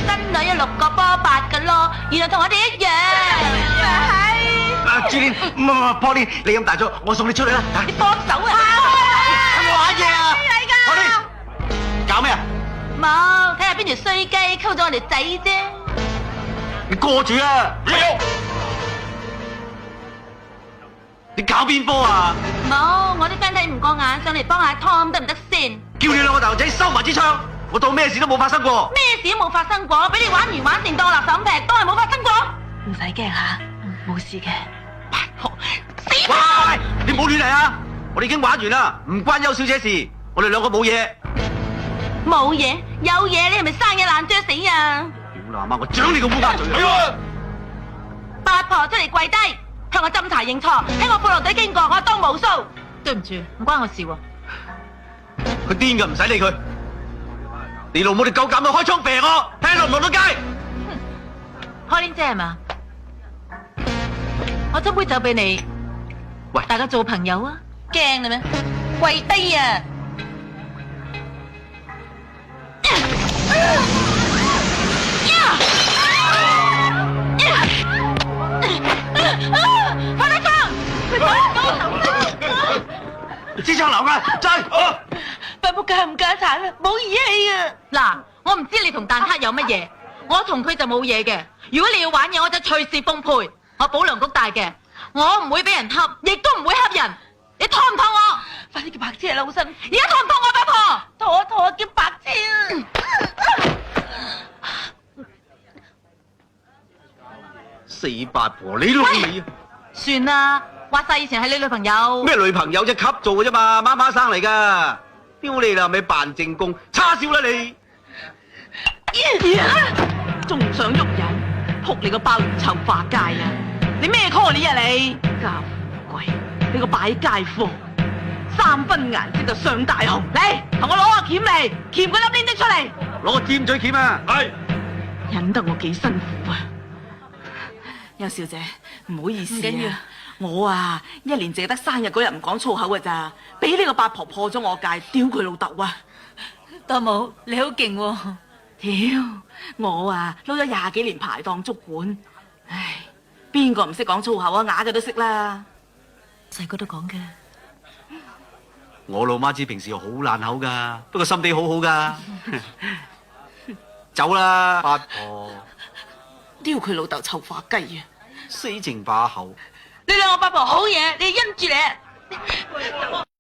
新女有6個波8嘅咯，原來同我哋一樣。阿朱蓮，唔，Pauline，你咁大咗，我送你出去啦。你幫手啊！有冇玩嘢啊？Pauline，搞咩啊？冇，睇下邊條衰雞溝咗我哋仔啫。你過住啊！你搞邊科啊？冇，我啲 friend 睇唔過眼，上嚟幫下 Tom 得唔得先？叫你兩個大頭仔收埋支槍，我當咩事都冇發生過。咩事都冇發生過，俾你玩完玩成當垃圾咁劈，都係冇發生過。唔使驚吓，冇事嘅。八婆，死喂，你唔好亂嚟啊！我哋已經玩完啦，唔關邱小姐事，我哋兩個冇嘢。冇嘢，有嘢你係咪生嘢爛啄死啊？屌你阿媽，我掌你個烏鴉嘴！係啊！八婆出嚟跪低，向我斟茶認錯，喺我褲落底經過，我當無數。對唔住，唔關我事喎。佢癲㗎，唔使理佢。你老母你夠膽就開槍射我，睇下落唔落到街。開蓮姐係嘛？我斟杯酒俾你。喂，大家做朋友啊？驚你咩？跪低啊！快啲放！支槍流㗎，追！八婆家唔家產啊，冇義氣啊！嗱，我唔知你同蛋撻有乜嘢，我同佢就冇嘢嘅。如果你要玩嘢，我就隨時奉陪。我保良局大嘅，我唔會俾人恰，亦都唔會恰人。你拖唔拖我？快啲叫白車啦，好辛苦。而家拖唔拖我，八婆？拖我叫白車死八婆，你都你啊！算啦，話晒以前係你女朋友。咩女朋友啫？級做嘅啫嘛，媽媽生嚟㗎。丟你啦，咪扮正宮，叉燒啦你！仲唔想喐人？仆你個鮑魚臭化街啊！你咩 call 你啊你？家富貴，你個擺街貨，3分顏色就上大紅。嚟，同我攞個鉗嚟，鉗嗰粒黏的出嚟。攞個尖嘴鉗啊！係。忍得我幾辛苦啊！邱小姐，唔好意思啊，唔緊要我啊1年淨係得生日嗰日唔講粗口㗎咋，俾呢個八婆破咗我戒，屌佢老豆啊！多母，你好勁喎！屌，我啊撈咗20幾年排檔足管，唉，邊個唔識講粗口啊？啞嘅都識啦。細個都講嘅。我老媽子平時好爛口㗎，不過心地好好㗎。走啦，八婆！屌佢老豆臭化雞啊！死剩把口。你兩個八婆好嘢，你因住你。